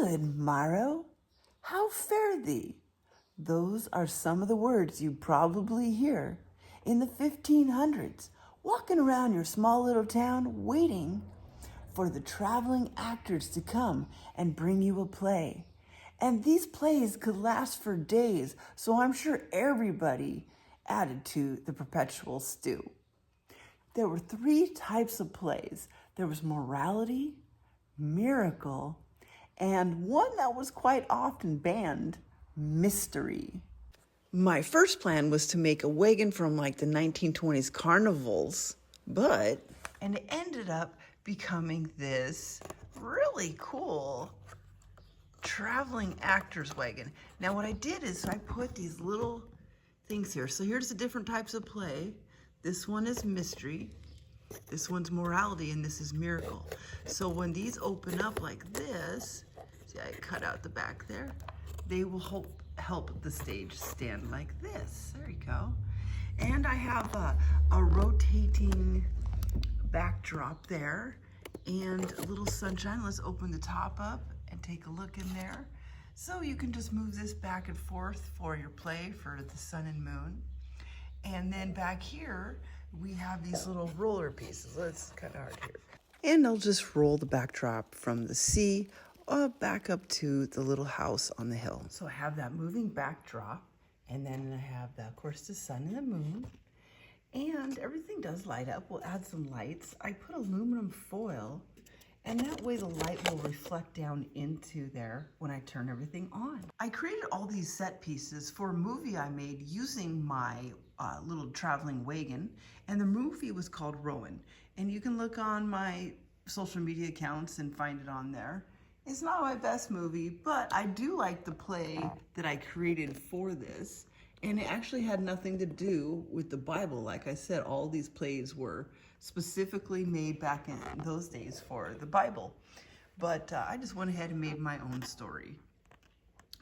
Good morrow. How fare thee? Those are some of the words you probably hear in the 1500s, walking around your small little town waiting for the traveling actors to come and bring you a play. And these plays could last for days, so I'm sure everybody added to the perpetual stew. There were three types of plays. There was morality, miracle, and one that was quite often banned, mystery. My first plan was to make a wagon from like the 1920s carnivals, and it ended up becoming this really cool traveling actors wagon. Now what I did is I put these little things here. So here's the different types of play. This one is mystery, this one's morality, and this is miracle. So when these open up like this, see I cut out the back there, they will help the stage stand like this. There you go. And I have a rotating backdrop there and a little sunshine. Let's open the top up and take a look in there. So you can just move this back and forth for your play for the sun and moon. And then back here, we have these little roller pieces. It's kind of hard here. And I'll just roll the backdrop from the sea back up to the little house on the hill. So I have that moving backdrop, and then I have, of course, the sun and the moon. And everything does light up. We'll add some lights. I put aluminum foil, and that way the light will reflect down into there when I turn everything on. I created all these set pieces for a movie I made using my little traveling wagon, and the movie was called Rowan. And you can look on my social media accounts and find it on there. It's not my best movie, but I do like the play that I created for this. And it actually had nothing to do with the Bible. Like I said, all these plays were specifically made back in those days for the Bible. But I just went ahead and made my own story.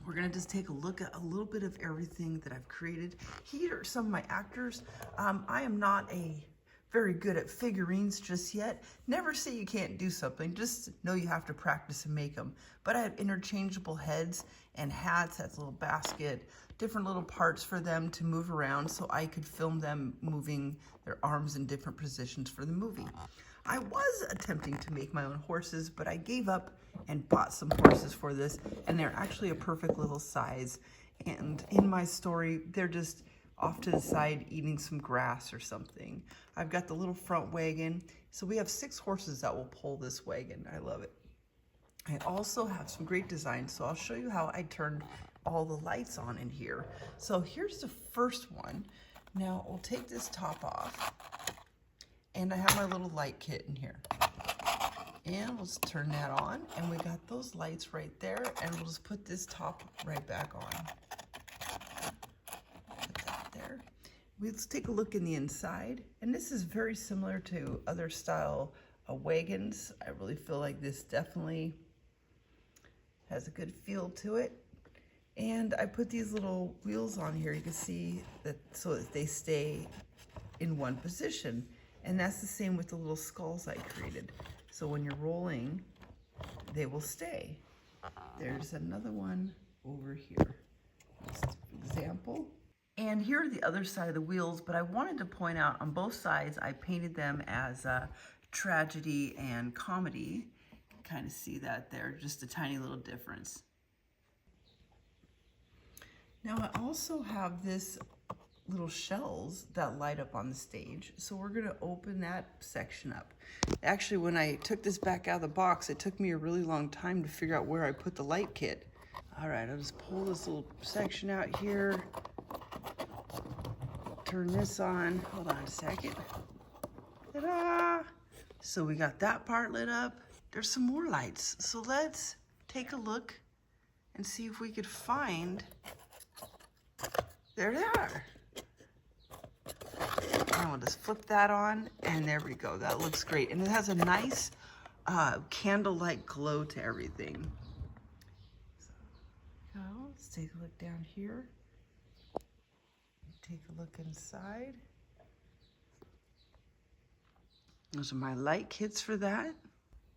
We're gonna just take a look at a little bit of everything that I've created. Here are some of my actors. I am not very good at figurines just yet. Never say you can't do something, just know you have to practice and make them. But I have interchangeable heads and hats. That's a little basket, different little parts for them to move around so I could film them moving their arms in different positions for the movie. I was attempting to make my own horses, but I gave up and bought some horses for this, and they're actually a perfect little size. And in my story, they're just off to the side eating some grass or something. I've got the little front wagon. So we have 6 horses that will pull this wagon. I love it. I also have some great designs, so I'll show you how I turned all the lights on in here. So here's the first one. Now we'll take this top off, and I have my little light kit in here. And let's turn that on, and we got those lights right there, and we'll just put this top right back on. Let's take a look in the inside, and this is very similar to other style wagons. I really feel like this definitely has a good feel to it. And I put these little wheels on here, you can see that, so that they stay in one position. And that's the same with the little skulls I created. So when you're rolling, they will stay. There's another one over here. Just example. And here are the other side of the wheels, but I wanted to point out on both sides, I painted them as tragedy and comedy. You can kind of see that there, just a tiny little difference. Now I also have this little shells that light up on the stage. So we're gonna open that section up. Actually, when I took this back out of the box, it took me a really long time to figure out where I put the light kit. All right, I'll just pull this little section out here. Turn this on, hold on a second. Ta-da! So we got that part lit up. There's some more lights. So let's take a look and see if we could find, there they are. And we'll just flip that on, and there we go. That looks great. And it has a nice candlelight glow to everything. So let's take a look down here. Take a look inside. Those are my light kits for that.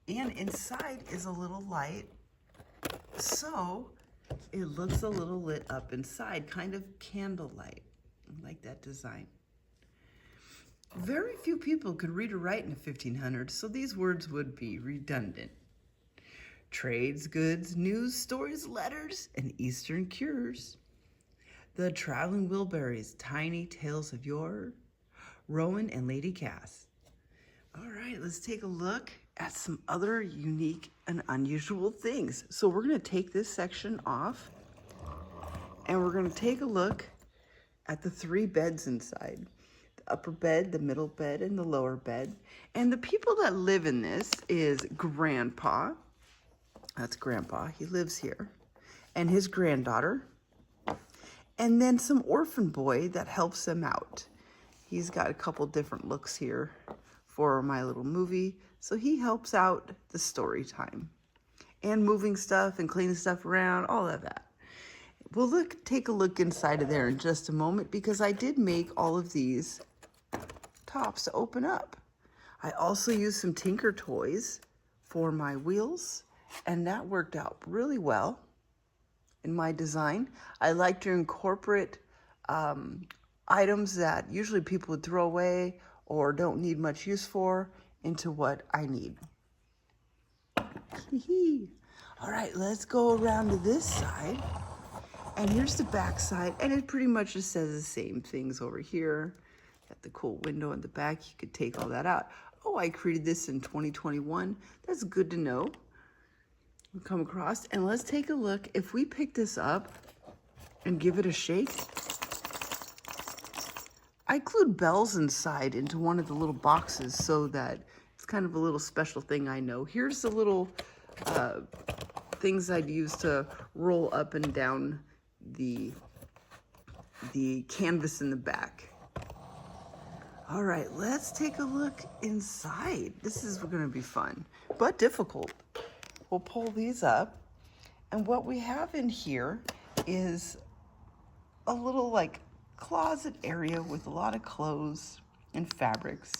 And inside is a little light So it looks a little lit up inside, kind of candlelight. I like that design. Very few people could read or write in the 1500s, so these words would be redundant. Trades, goods, news, stories, letters, and Eastern cures. The traveling Wilburys, tiny tales of yore, Rowan and Lady Cass. All right, let's take a look at some other unique and unusual things. So we're going to take this section off, and we're going to take a look at the 3 beds inside. The upper bed, the middle bed, and the lower bed. And the people that live in this is Grandpa. That's Grandpa. He lives here. And his granddaughter. And then some orphan boy that helps him out. He's got a couple different looks here for my little movie. So he helps out the story time. And moving stuff and cleaning stuff around, all of that. We'll take a look inside of there in just a moment because I did make all of these tops to open up. I also used some Tinker Toys for my wheels, and that worked out really well in my design. I like to incorporate items that usually people would throw away or don't need much use for into what I need. All right, let's go around to this side. And here's the back side, and it pretty much just says the same things over here. Got the cool window in the back. You could take all that out. Oh, I created this in 2021. That's good to know. We'll come across, and let's take a look. If we pick this up and give it a shake, I glued bells inside into one of the little boxes so that it's kind of a little special thing I know. Here's the little things I'd use to roll up and down the canvas in the back. All right, let's take a look inside. This is going to be fun, but difficult. We'll pull these up, and what we have in here is a little like closet area with a lot of clothes and fabrics.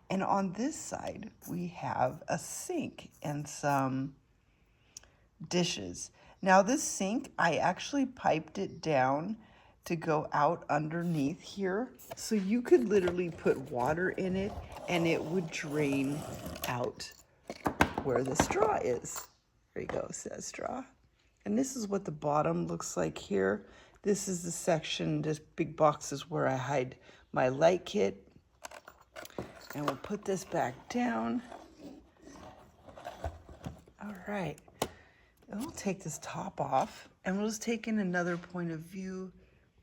And on this side, we have a sink and some dishes. Now this sink, I actually piped it down to go out underneath here. So you could literally put water in it and it would drain out where the straw is. There you go, it says straw. And this is what the bottom looks like here. This is the section, just big boxes where I hide my light kit. And we'll put this back down. All right. We'll take this top off and we'll just take in another point of view.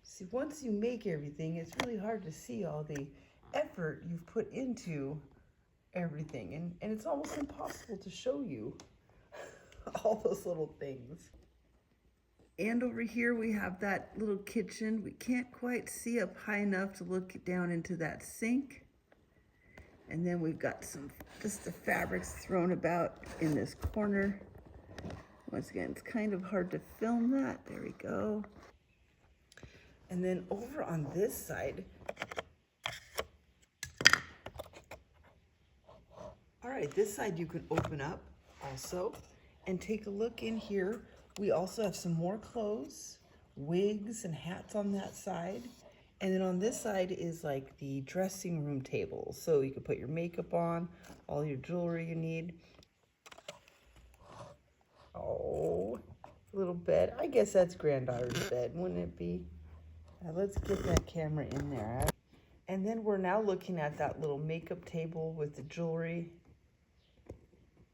See, once you make everything, it's really hard to see all the effort you've put into everything. And it's almost impossible to show you all those little things. And over here we have that little kitchen. We can't quite see up high enough to look down into that sink. And then we've got just the fabrics thrown about in this corner. Once again, it's kind of hard to film that. There we go. And then over on this side, all right, this side you can open up also and take a look in here. We also have some more clothes, wigs and hats on that side. And then on this side is like the dressing room table. So you can put your makeup on, all your jewelry you need. Oh, little bed. I guess that's granddaughter's bed, wouldn't it be? Let's get that camera in there. And then we're now looking at that little makeup table with the jewelry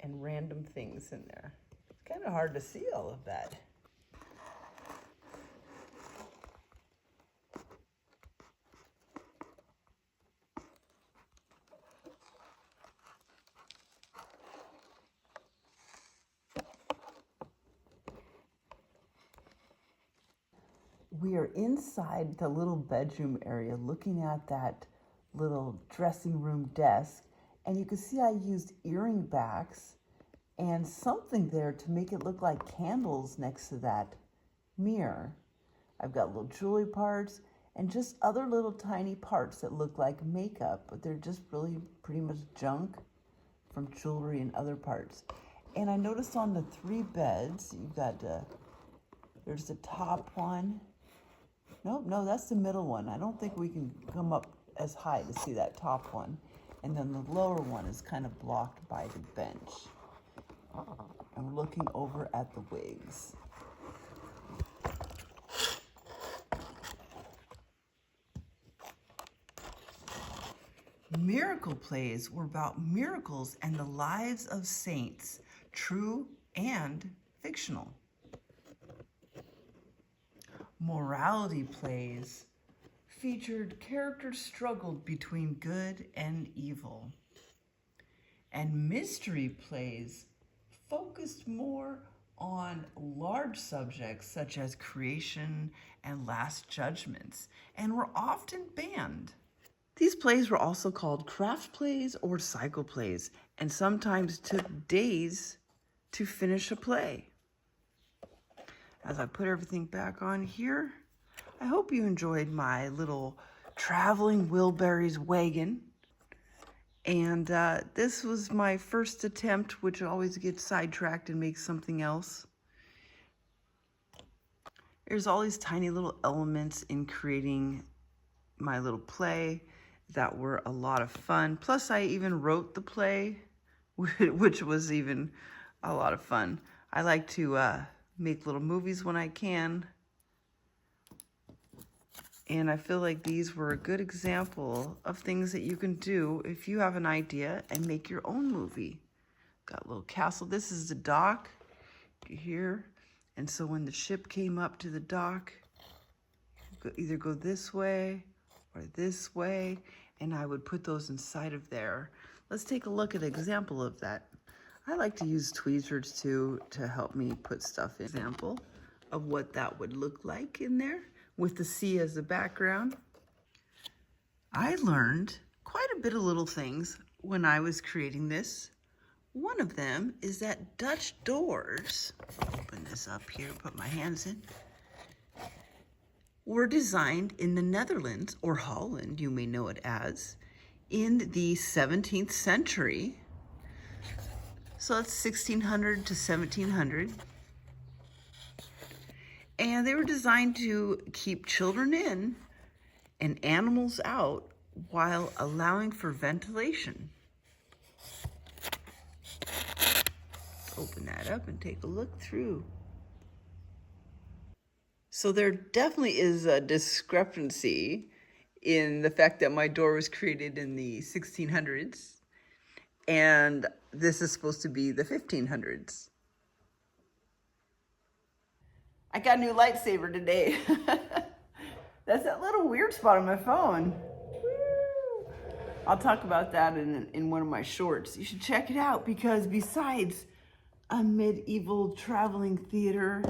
and random things in there. It's kind of hard to see all of that. We are inside the little bedroom area looking at that little dressing room desk, and you can see I used earring backs and something there to make it look like candles next to that mirror. I've got little jewelry parts and just other little tiny parts that look like makeup, but they're just really pretty much junk from jewelry and other parts. And I noticed on the 3 beds, you've got, there's the top one. Nope, no, that's the middle one. I don't think we can come up as high to see that top one. And then the lower one is kind of blocked by the bench. I'm looking over at the wigs. Miracle plays were about miracles and the lives of saints, true and fictional. Morality plays featured characters struggled between good and evil. And mystery plays focused more on large subjects such as creation and last judgments, and were often banned. These plays were also called craft plays or cycle plays, and sometimes took days to finish a play. As I put everything back on here, I hope you enjoyed my little traveling Wilburys wagon. And this was my first attempt, which always gets sidetracked and makes something else. There's all these tiny little elements in creating my little play that were a lot of fun. Plus, I even wrote the play, which was even a lot of fun. I like to make little movies when I can. And I feel like these were a good example of things that you can do if you have an idea and make your own movie. Got a little castle. This is the dock here. And so when the ship came up to the dock, either go this way or this way, and I would put those inside of there. Let's take a look at an example of that. I like to use tweezers too to help me put stuff in. Example of what that would look like in there with the sea as the background. I learned quite a bit of little things when I was creating this. One of them is that Dutch doors, open this up here, put my hands in, were designed in the Netherlands, or Holland, you may know it as, in the 17th century. So that's 1600 to 1700. And they were designed to keep children in and animals out while allowing for ventilation. Let's open that up and take a look through. So there definitely is a discrepancy in the fact that my door was created in the 1600s and this is supposed to be the 1500s. I got a new lightsaber today. That's that little weird spot on my phone. Woo! I'll talk about that in one of my shorts. You should check it out because besides a medieval traveling theater,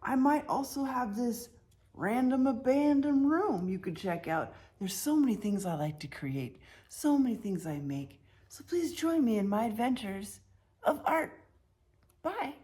I might also have this random abandoned room you could check out. There's so many things I like to create, so many things I make. So please join me in my adventures of art. Bye.